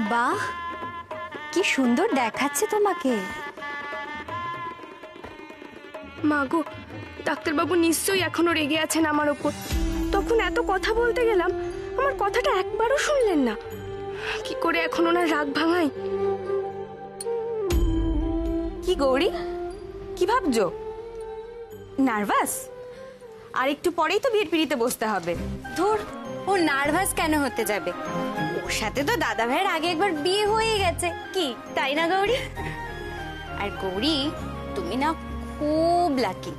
বাহ, কি সুন্দর দেখাচ্ছে তোমাকে। মাগো, ডাক্তারবাবু নিশ্চয়ই এখনো রেগে আছেন আমার ওপর। তখন এত কথা বলতে গেলাম, আমার কথাটা একবারও শুনলেন না। কি করে এখন ওনার রাগ ভাঙাই? কি গৌরী, কি ভাবছো? নার্ভাস? আর একটু পরেই তো বিয়ের পিড়িতে বসতে হবে। ধুর, ও নার্ভাস কেন হতে যাবে? ওর সাথে তো দাদা ভাইয়ের আগে একবার বিয়ে হয়ে গেছে, কি তাই না গৌরী? আর গৌরী, তুমি না খুব লাকি,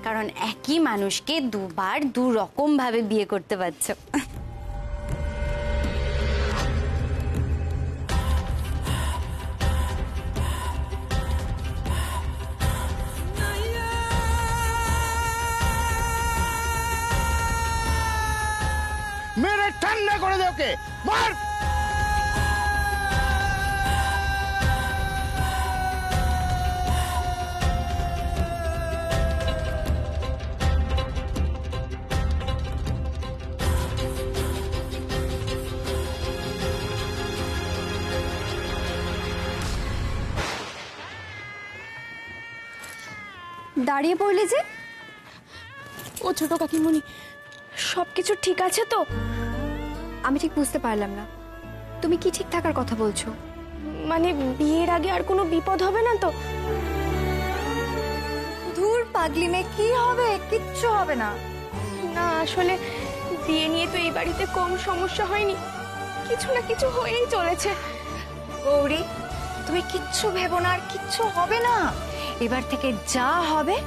কারণ একই মানুষকে দুবার দু রকম ভাবে বিয়ে করতে পারছো। মেরে ঠান্ডা করে দে ওকে, মার। দাঁড়িয়ে পড়লে যে? ও ছোট কাকিমণি, সবকিছু ঠিক আছে তো? আমি ঠিক বুঝতে পারলাম না, তুমি কি ঠিক থাকার কথা বলছো? মানে বিয়ের আগে আর কোনো বিপদ হবে না তো? ধুর পাগলি মেয়ে, কি হবে? কিচ্ছু হবে না। না, আসলে বিয়ে নিয়ে তো এই বাড়িতে কম সমস্যা হয়নি, কিছু না কিছু হয়েই চলেছে। গৌরী, তুমি কিচ্ছু ভেবো না, আর কিচ্ছু হবে না। এবার থেকে যা হবে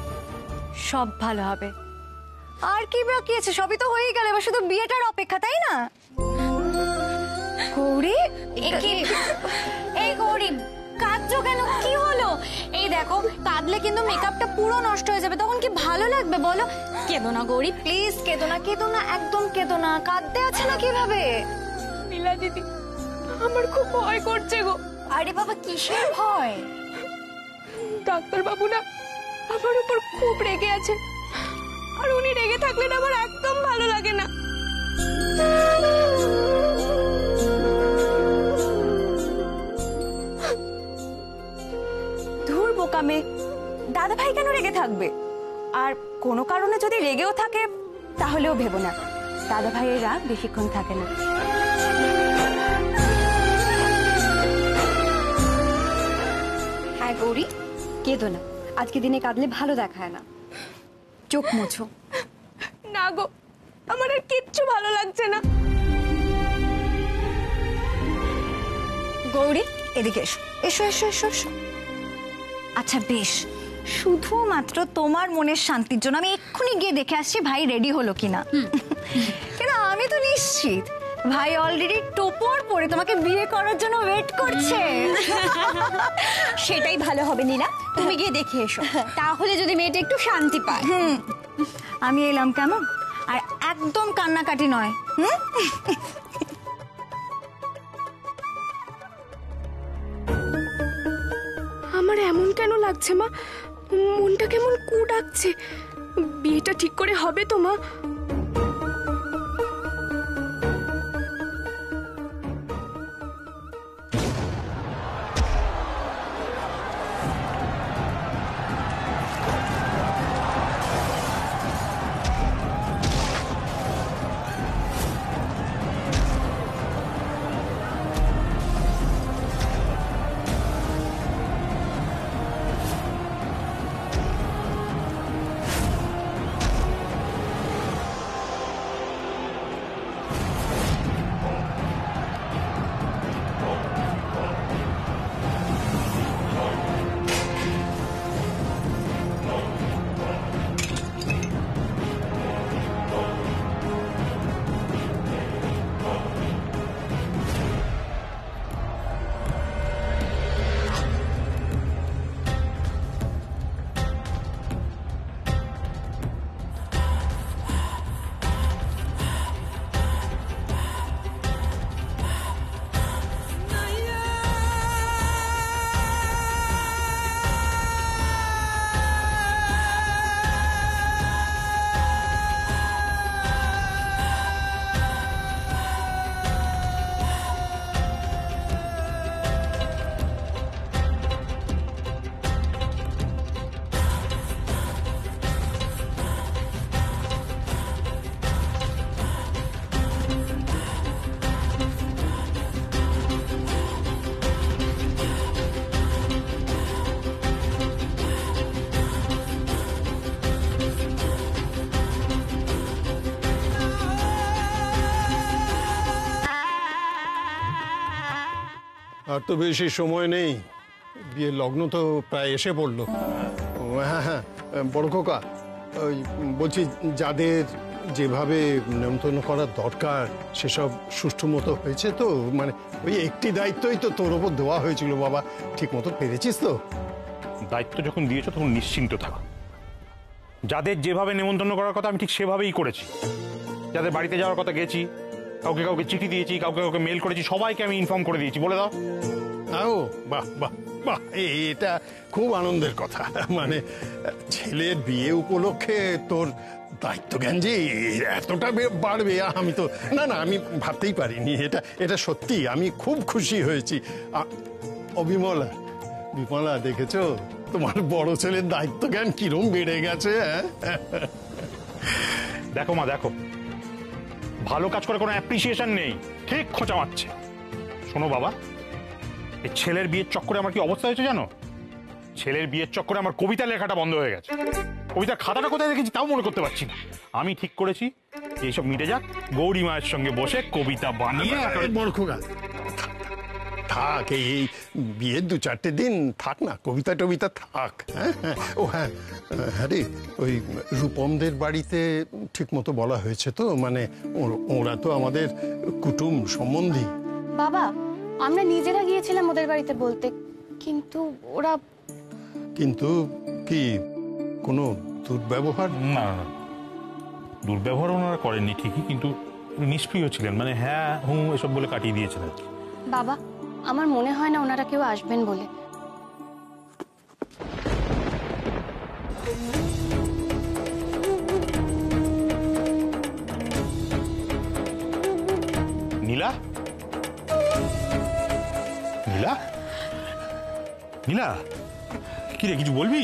সব ভালো হবে। আর কি বাকি আছে? সবই তো হয়ে গেল, এবার শুধু বিয়েটার অপেক্ষা, তাই না? গৌরী, এই গৌরী, কাঁদছো কেন? কি হলো? এই দেখো, কাঁদলে কিন্তু মেকআপটা পুরো নষ্ট হয়ে যাবে, তখন কি ভালো লাগবে বলো? কেঁদো না গৌরী, প্লিজ কেঁদো না, কেঁদো না, একদম কেঁদো না। কাঁদতে আছে না কিভাবে? নীলা দিদি, আমার খুব ভয় করছে গো। আরে বাবা, কিসের ভয়? ডাক্তারবাবু না আমার উপর খুব রেগে আছে, আর উনি রেগে থাকলে না আমার একদম ভালো লাগে না। ধুর বোকামে, দাদা ভাই কেন রেগে থাকবে? আর কোনো কারণে যদি রেগেও থাকে তাহলেও ভেবো না, দাদা ভাইয়ের রাগ বেশিক্ষণ থাকে না। হ্যাঁ গৌরী, কেঁদো না, আজকে দিনে কাঁদলে ভালো দেখায় না। চোখ মুছো। না গো, আমার আর কিচ্ছু ভালো লাগছে না। গৌরী, এদিকে এসো, এসো এসো এসো এসো। আচ্ছা বেশ, শুধুমাত্র তোমার মনের শান্তির জন্য আমি এক্ষুনি গিয়ে দেখে আসছি ভাই রেডি হলো কিনা। কিন্তু আমি তো নিশ্চিত ভাই অলরেডি টোপর পরে তোমাকে বিয়ে করার জন্য ওয়েট করছে। সেটাই ভালো হবে নীলা, তুমি গিয়ে দেখে এসো, তাহলে যদি মেয়েটা একটু শান্তি পায়। আমি এলাম কেমন, আর একদম কান্নাকাটি নয়। আমার এমন কেন লাগছে মা? মনটা কেমন কু ডাকছে। বিয়েটা ঠিক করে হবে তো মা? আর তো বেশি সময় নেই, বিয়ের লগ্ন তো প্রায় এসে পড়লো। হ্যাঁ হ্যাঁ, বড় খোকা, ওই বলছি যাদের যেভাবে নিমন্ত্রণ করার দরকার সেসব সুষ্ঠু মতো হয়েছে তো? মানে ওই একটি দায়িত্বই তো তোর ওপর দেওয়া হয়েছিল বাবা, ঠিক মতো পেরেছিস তো? দায়িত্ব যখন দিয়েছো তখন নিশ্চিন্ত থাকো। যাদের যেভাবে নেমন্তন্ন করার কথা আমি ঠিক সেভাবেই করেছি। যাদের বাড়িতে যাওয়ার কথা গেছি, কাউকে কাউকে চিঠি দিয়েছি, কাউকে কাউকে মেল করেছি, সবাইকে আমি ইনফর্ম করে দিয়েছি। বলে দাও। ও বাহ বাহ বাহ, এটা খুব আনন্দের কথা। মানে ছেলের বিয়ে উপলক্ষে তোর দায়িত্ব জ্ঞান যে এতটা বাড়বে আমি তো না আমি ভাবতেই পারিনি। এটা সত্যি আমি খুব খুশি হয়েছি। বিমলা দেখেছো তোমার বড় ছেলের দায়িত্ব জ্ঞান কিরম বেড়ে গেছে? দেখো মা, দেখো, ভালো কাজ করে কোনো অ্যাপ্রিসিয়েশন নেই, ঠিক খোঁচা মারছে। শোনো বাবা, এই ছেলের বিয়ের চক্করে আমার কি অবস্থা হয়েছে জানো? ছেলের বিয়ের চক্করে আমার কবিতা লেখাটা বন্ধ হয়ে গেছে। কবিতার খাতাটা কোথায় রেখেছি তাও মনে করতে পারছি না। আমি ঠিক করেছি এইসব মিটে যাক, গৌরী মায়ের সঙ্গে বসে কবিতা বানিয়ে বড় খোকা থাক, এই বিয়ের 2-4 দিন থাক না, কবিতা টবিতা থাক। হ্যাঁ ও হ্যাঁ হ্যাঁ রে, ওই রূপমদের বাড়িতে ঠিক মতো বলা হয়েছে তো? মানে ওরা তো আমাদের কুটুম সম্বন্ধী। বাবা, আমরা নিজেরা গিয়েছিলাম ওদের বাড়িতে বলতে, কিন্তু ওরা... কিন্তু কি কোনো দুর্ব্যবহার? না, দুর্ব্যবহার ওনারা করেননি ঠিকই, কিন্তু নিষ্ক্রিয় ছিলেন। মানে হ্যাঁ হুঁ এসব বলে কাটিয়ে দিয়েছেন আর কি। বাবা, আমার মনে হয় না ওনারা কেউ আসবেন বলে। নীলা, নীলা, নীলা, কি রে, কিছু বলবি?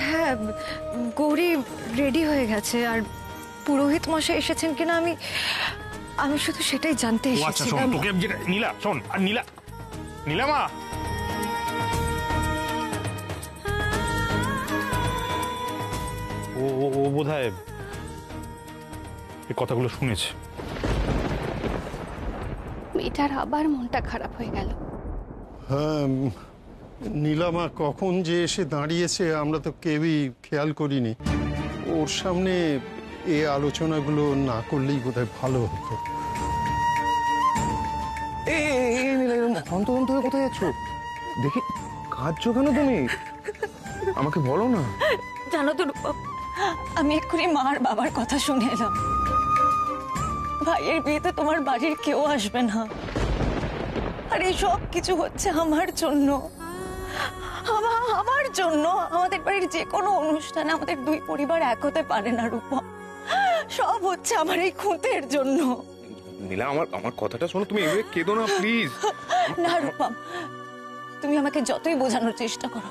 হ্যাঁ, গৌরী রেডি হয়ে গেছে, আর পুরোহিত মশাই এসেছেন কিনা আমি শুধু সেটাই জানতে আচ্ছা শোন, এসেছিলাম। তোকে নীলা শোন, আর নীলা মা, ও বোধহয় এই কথাগুলো শুনেছে। মেয়েটার আবার মনটা খারাপ হয়ে গেল। হ্যাঁ, নীলামা কখন যে এসে দাঁড়িয়েছে আমরা তো কেউই খেয়াল করিনি। ওর সামনে এই আলোচনাগুলো না করলেই বোধহয় ভালো হতো। হন্তদন্ত হয়ে কোথায় যাচ্ছ? দেখি কাঁদছো কেন তুমি? আমাকে বলো না। জানো তো রূপম, আমি এক্ষুনি মার বাবার কথা শুনে এলাম। ভাইয়ের বিয়েতে তোমার বাড়ির কেউ আসবে না, আর এই সব কিছু হচ্ছে আমার জন্য। আমার জন্য। আমাদের বাড়ির যে কোনো অনুষ্ঠানে আমাদের দুই পরিবার এক হতে পারে না রূপম। সব হচ্ছে আমার এই খুঁতের জন্য। নীলা, আমার কথাটা শোনো, তুমি এভাবে কেঁদো না প্লিজ। না রূপম, তুমি আমাকে যতই বোঝানোর চেষ্টা করো,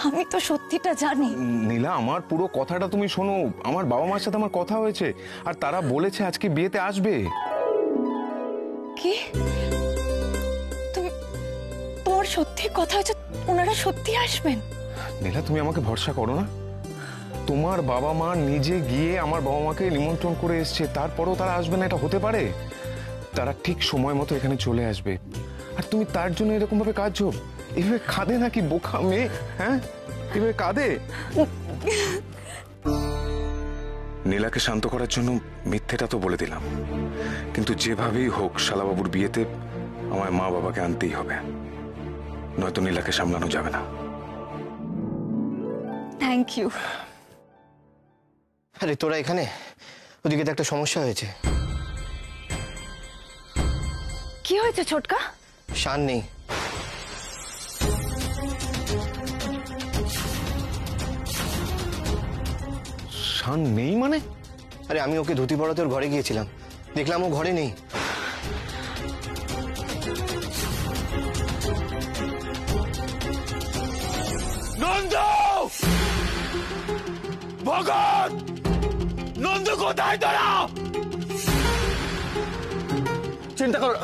আমি তো সত্যিটা জানি। নীলা, আমার পুরো কথাটা তুমি শোনো। আমার বাবা মার সাথে আমার কথা হয়েছে, আর তারা বলেছে আজকে বিয়েতে আসবে। কি? তোমার সত্যি কথা হয়েছে? ওনারা সত্যি আসবেন? নীলা, তুমি আমাকে ভরসা করো না? তোমার বাবা মা নিজে গিয়ে আমার বাবা মাকে নিমন্ত্রণ করে এসছে, তারপরেও তারা আসবে না? এটা হতে পারে? তারা ঠিক সময় মতো এখানে চলে আসবে, আর তুমি তার জন্য এরকম ভাবে কাঁদছো? এভাবে কাঁদে নাকি বোকা মেয়ে? হ্যাঁ, এভাবে কাঁদে? নীলাকে শান্ত করার জন্য মিথ্যেটা তো বলে দিলাম, কিন্তু যেভাবেই হোক শালাবাবুর বিয়েতে আমায় মা বাবাকে আনতেই হবে, নয়তো নীলাকে সামলানো যাবে না। Thank you. আরে তোরা এখানে? ওদিকে তো একটা সমস্যা হয়েছে। কি হয়েছে ছোটকা? শান নেই। শান নেই মানে? আরে আমি ওকে ধুতি পরাতে ওর ঘরে গিয়েছিলাম, দেখলাম ও ঘরে নেই। নন্দ! ভগত! নন্দ কোথায় তোরা? চিন্তা করো।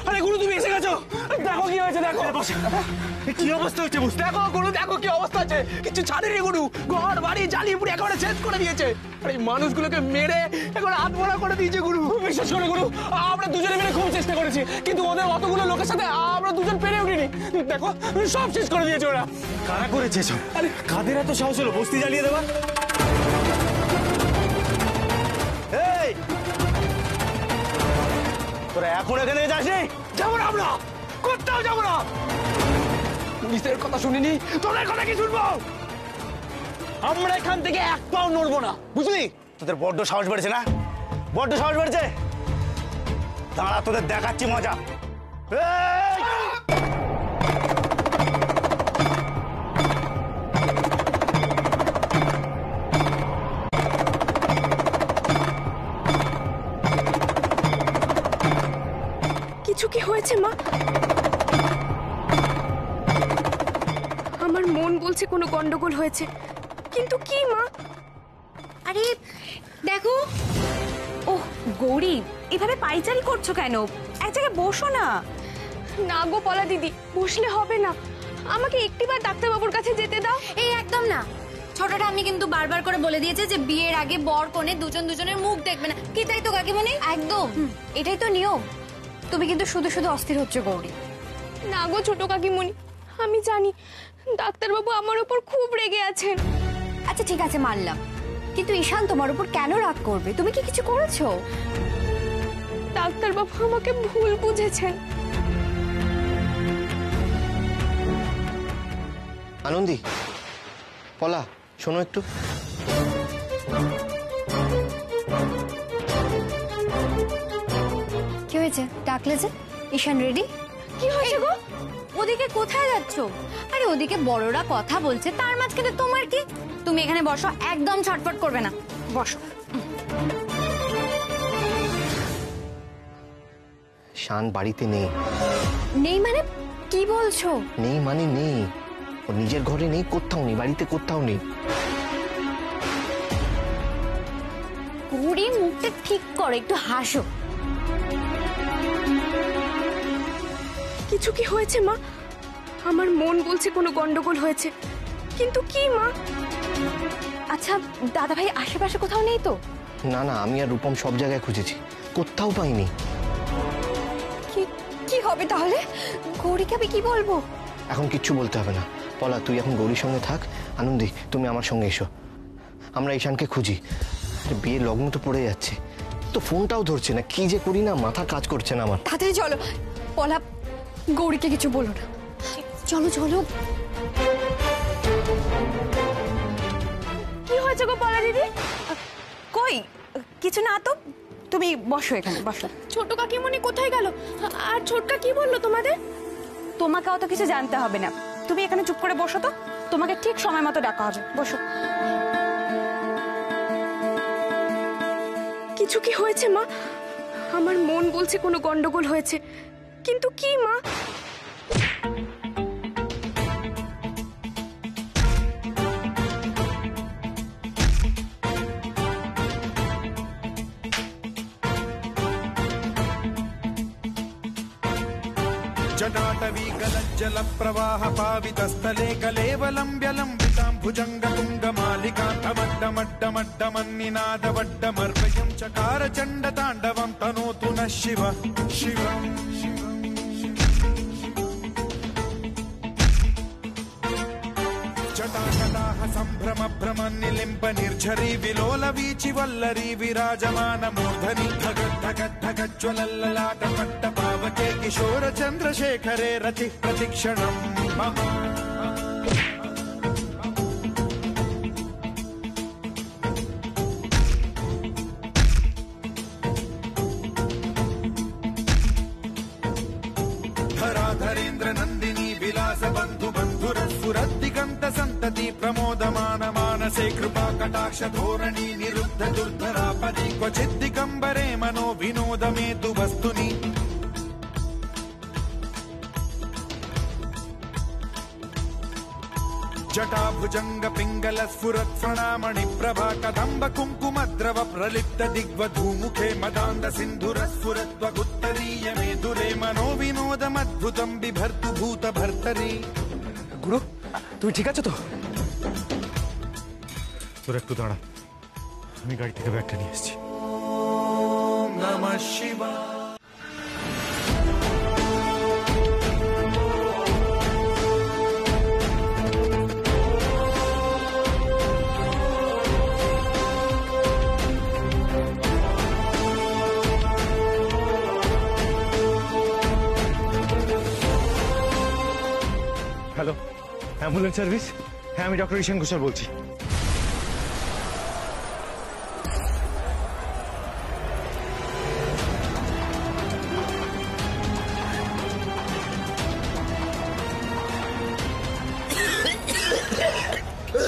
আরে গুরু তুমি এসে গেছো, দেখো কি হয়েছে, দেখো কি অবস্থা হচ্ছে, বুঝতে দেখো গুরু, দেখো কি অবস্থা আছে, কিছু ছাড়েনি গুরু, ঘর বাড়ি জ্বালিয়ে পুড়ে একেবারে শেষ করে দিয়েছে। আরে মানুষগুলোকে মেরে একেবারে আত্মহত্যা করে দিয়েছে গুরু। বিশেষ করে গুরু, আমরা দুজনে মিলে খুব চেষ্টা করেছি, কিন্তু ওদের অতগুলো লোকের সাথে আমরা দুজন পেরে উঠিনি। দেখো সব শেষ করে দিয়েছে ওরা। কারা করেছে সব? আরে কাদের এত সাহস হলো বস্তি জ্বালিয়ে দেওয়া? এই তোরা এখন এখানে যাসনি? যাবো না, আমরা কোথাও যাবো না। পুলিশের কথা শুনিনি, তোদের কথা কি শুনবো? আমরা এখান থেকে এক পাও নড়বো না, বুঝলি? তোদের বড্ড সাহস বেড়েছে না, বড্ড সাহস বেড়েছে। দাঁড়া তোদের দেখাচ্ছি মজা। এই! কিছু কি হয়েছে মা? আমার মন বলছে কোনো গন্ডগোল হয়েছে, কিন্তু কি মা? আরে দেখো, ওহ গৌরী, এভাবে পাইচারি করছো কেন? এক জায়গায় বসো না। না গো পলা দিদি, বসলে হবে না, আমাকে একটিবার ডাক্তারবাবুর কাছে যেতে দাও। এই একদম না, ছোটটা আমি কিন্তু বারবার করে বলে দিয়েছে যে বিয়ের আগে বর কনে দুজনের মুখ দেখবে না, কি তাই তো কাকিমণি? একদম, এটাই তো নিয়ম। তুমি কিন্তু শুধু শুধু অস্থির হচ্ছে গৌরী। না গো ছোট কাকিমণি, আমি জানি ডাক্তারবাবু আমার উপর খুব রেগে আছেন। আচ্ছা ঠিক আছে মানলাম, কিন্তু ঈশান তোমার উপর কেন রাগ করবে? তুমি কি কিছু করেছো? ডাক্তারবাবু আমাকে ভুল বুঝেছেন। আনন্দী, পলা, শোনো একটু। কি হয়েছে, ডাকলে যে? ঈশান রেডি? কি হয়েছে গো? ওদিকে কোথায় যাচ্ছ? আরে ওদিকে বড়রা কথা বলছে, তার মাঝখানে তোমার কি? তুমি এখানে বসো, একদম ছটফট করবে না, বসো। শান বাড়িতে নেই। নেই মানে কি বলছো? নেই মানে নেই, ও নিজের ঘরে নেই, কোথাও নেই, বাড়িতে কোথাও নেই। গৌরী মুখটা ঠিক করো, একটু হাসো। কিছু কি হয়েছে মা? আমার মন বলছে কোনো গন্ডগোল হয়েছে, কিন্তু কি মা? আচ্ছা দাদা ভাই আশেপাশে কোথাও নেই তো? না না, আমি আর রূপম সব জায়গায় খুঁজেছি, কোথাও পাইনি। কি হবে তাহলে? গৌরীকে আমি কি বলবো? এখন কিচ্ছু বলতে হবে না, পলা তুই এখন গৌরীর সঙ্গে থাক, আনন্দী তুমি আমার সঙ্গে এসো, আমরা ঈশানকে খুঁজি। বিয়ের লগ্ন তো পড়ে যাচ্ছে, তো ফোনটাও ধরছে না, কি যে করি না, মাথা কাজ করছে না আমার। তাড়াতাড়ি চলো পলা, গৌরীকে কিছু বলো না, চলো চলো। কি হয়েছে গো পলা দিদি? কই কিছু না তো, তুমি বসো এখানে, বসো। ছোট কাকিমণি কোথায় গেল? আর ছোটকা কি বললো তোমাদের? তোমাকে অত কিছু জানতে হবে না, তুমি এখানে চুপ করে বসো তো, তোমাকে ঠিক সময় মতো ডাকা হবে, বসো। কিছু কি হয়েছে মা? আমার মন বলছে কোনো গন্ডগোল হয়েছে, কিন্তু কি মা? जटाटवी गलज्जल प्रवाह पावितस्थले कलेवलम्ब्यलम्बितां भुजङ्गतुङ्गमालिकान्तमड्डमड्डमड्डमन्निनादवड्डमर्वयं चकार चण्डताण्डवं तनोतु नः शिव शिवम् जटाकटाह सम्भ्रम भ्रमन्निलिम्ब निर्झरी विलोल वीचि वल्लरी विराजमान मूर्धनि धगत् धगत् धगज्ज्वलल्ललाट पट्ट पावके किशोर चन्द्रशेखरे रतिः प्रतिक्षणम् मम धराधरेन्द्र नन्दिनी विलास बन्धु बन्धुरस्फुरद्दिगन्त सन्तति प्रमोदमान मानसे कृपा कटाक्ष धोरणी निरुद्ध दुर्धरापदि क्वचिद्दिगम्बरे मनो विनोद मे तु वस्तुनि जटाभुजंग पिंगल स्फुरत् प्रणामणि प्रभा कदम्ब कुङ्कुमद्रव प्रलिप्त दिग्वधूमुखे मदान्द सिन्धुर स्फुरत्वगुत्तरीय मेधुरे मनो विनोदमद्भुतं बिभर्तु भूत भर्तरि। গুরু তুমি ঠিক আছো তো? তোর একটু দাঁড়া, আমি গাড়ি থেকে ব্যাগটা নিয়ে এসেছি। नमः शिवाय। Hello, ambulance service? হ্যাঁ, আমি ডক্টর ঈশান ঘোষাল বলছি।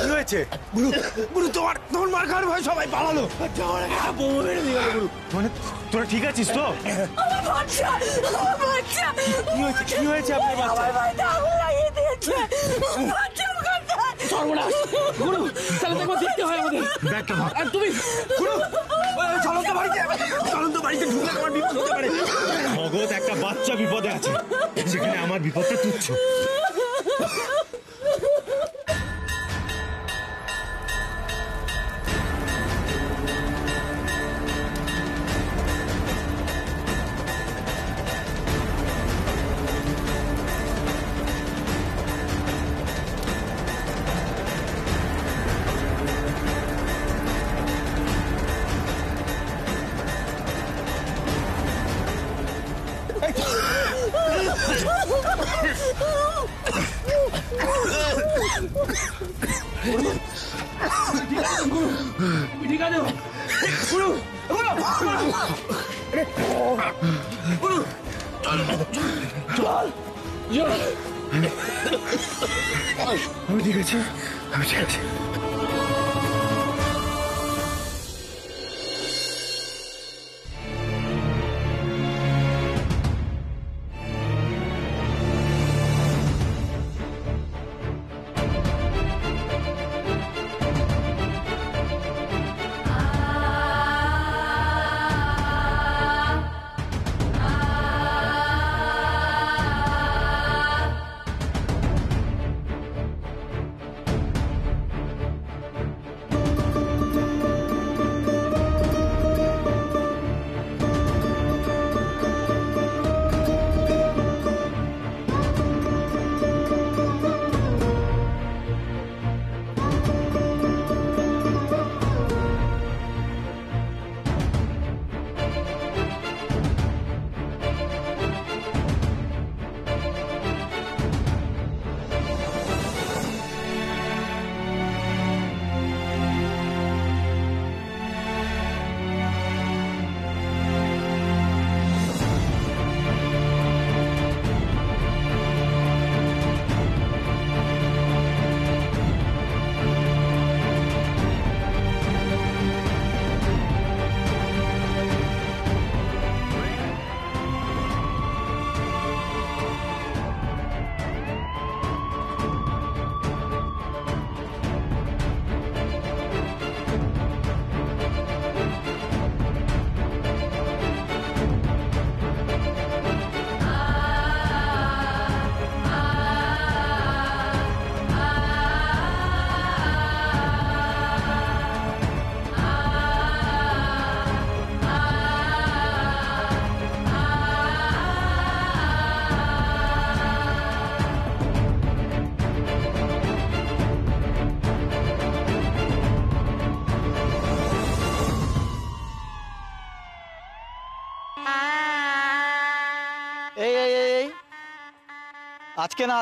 কি হয়েছে গুরু? গুরু তোমার মার খাওয়ার ভয় সবাই পালালো। বোমা মেরে দিয়ে গেল গুরু। মানে তোরা ঠিক আছিস তো? কি হয়েছে? কি হয়েছে আপনার বাচ্চা? সর্বনাশ গুরু, তাহলে দেখো দেখতে হয় আমাদের। ব্যাগটা ধর। আর তুমি গুরু চলন্ত বাড়িতে ঢুকলে আমার বিপদ হতে পারে। মগধ একটা বাচ্চা বিপদে আছে, সেখানে আমার বিপদটা তুচ্ছ। ঠিক আছে গুরু, গুরু চল চল। আমি ঠিক আছি, আমি ঠিক আছি।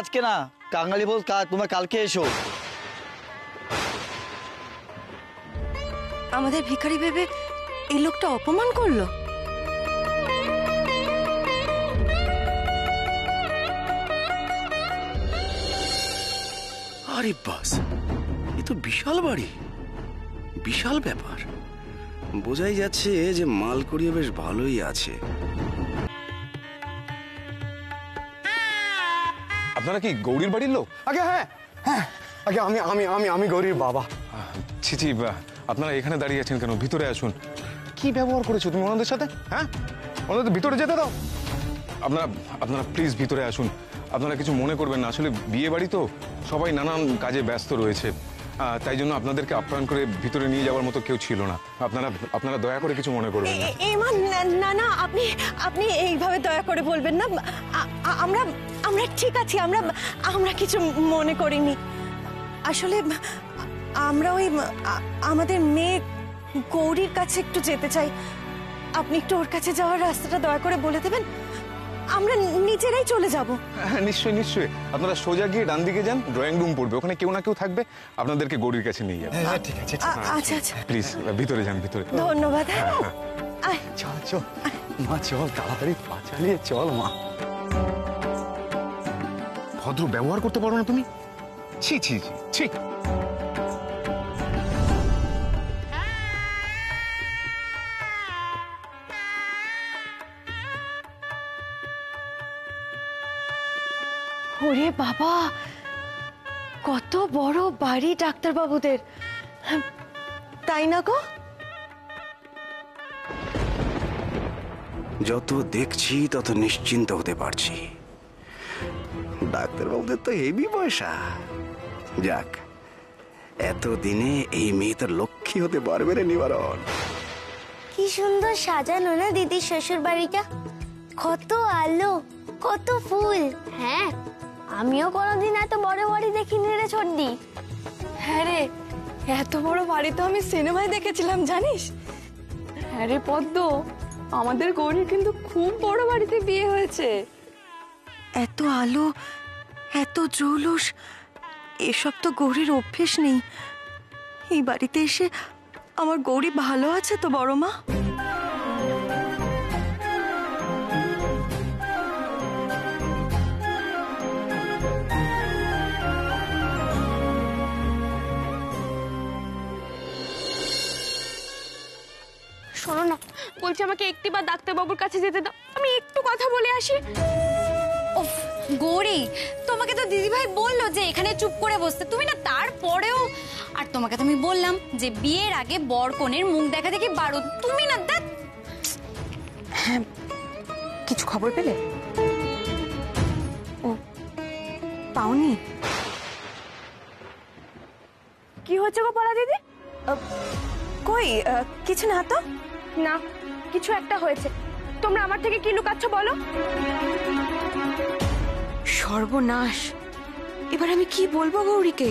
আজকে না কাঙালি বল, তোমরা কালকে এসো। আমাদের ভিখারি ভেবে এই লোকটা অপমান করলো। আরে বাস, এ তো বিশাল বাড়ি, বিশাল ব্যাপার। বোঝাই যাচ্ছে যে মাল করিয়ে বেশ ভালোই আছে। আপনারা কি গৌরীর বাড়ির লোক? আগে হ্যাঁ হ্যাঁ আগে আমি আমি আমি আমি গৌরীর বাবা। ছিচি, আপনারা এখানে দাঁড়িয়ে আছেন কেন? ভিতরে আসুন। কি ব্যবহার করেছো তুমি ওনাদের সাথে? হ্যাঁ, ওনাদের ভিতরে যেতে দাও। আপনারা আপনারা প্লিজ ভিতরে আসুন। আপনারা কিছু মনে করবেন না, আসলে বিয়ে বাড়ি তো সবাই নানান কাজে ব্যস্ত রয়েছে, তাই জন্য আপনাদেরকে আপ্যায়ন করে ভিতরে নিয়ে যাওয়ার মতো কেউ ছিল না। আপনারা আপনারা দয়া করে কিছু মনে করবেন না। এমা না না, আপনি আপনি এইভাবে দয়া করে বলবেন না। আমরা আমরা ঠিক আছি, আমরা আমরা কিছু মনে করিনি। আসলে আমরা ওই আমাদের মেয়ে গৌরীর কাছে একটু যেতে চাই। আপনি একটু ওর কাছে যাওয়ার রাস্তাটা দয়া করে বলে দেবেন, আমরা নিজেরাই চলে যাব। হ্যাঁ, নিশ্চয়ই নিশ্চয়ই। আপনারা সোজা গিয়ে ডান দিকে যান, ড্রয়িং রুম পড়বে, ওখানে কেউ না কেউ থাকবে, আপনাদেরকে গৌরীর কাছে নিয়ে যাবে। হ্যাঁ ঠিক আছে। আচ্ছা আচ্ছা, প্লিজ ভিতরে যান, ভিতরে। ধন্যবাদ। আয় চল চল মা, চল তাড়াতাড়ি পা চালিয়ে চল মা। ভদ্র ব্যবহার করতে পারো না তুমি? ছি ছি ছি ছি। ওরে বাবা, কত বড় বাড়ি ডাক্তারবাবুদের, তাই না গো? যত দেখছি তত নিশ্চিন্ত হতে পারছি। ডাক্তারবাবুদের তো হেভি পয়সা। যাক, এতদিনে এই মেয়ে তো লক্ষ্মী হতে পারবে রে নিবারণ। কি সুন্দর সাজানো না দিদির শ্বশুর বাড়িটা, কত আলো, কত ফুল। হ্যাঁ, আমিও কোনোদিন এত বড় বাড়ি দেখিনি রে ছোটদি। হ্যাঁ রে, এত বড় বাড়ি তো আমি সিনেমায় দেখেছিলাম, জানিস? হ্যাঁ রে পদ্ম, আমাদের গৌরীর কিন্তু খুব বড় বাড়িতে বিয়ে হয়েছে। এত আলো, এত জৌলুস, এসব তো গৌরীর অভ্যেস নেই। এই বাড়িতে এসে আমার গৌরী ভালো আছে তো বড় মা? শোনো না, বলছি আমাকে একটিবার ডাক্তারবাবুর কাছে যেতে দাও, আমি একটু কথা বলে আসি। উফ গৌরী, তোমাকে তো দিদিভাই বললো যে এখানে চুপ করে বসতে, তুমি না তারপরেও। আর তোমাকে তো আমি বললাম যে বিয়ের আগে বর কনের মুখ দেখা দেখি বারণ, তুমি না দেখ। হ্যাঁ, কিছু খবর পেলে? ও পাওনি? কি হচ্ছে গো পলা দিদি? কই কিছু না তো। না, কিছু একটা হয়েছে। তোমরা আমার থেকে কি লুকাচ্ছ বলো? সর্বনাশ, এবার আমি কি বলবো গৌরীকে?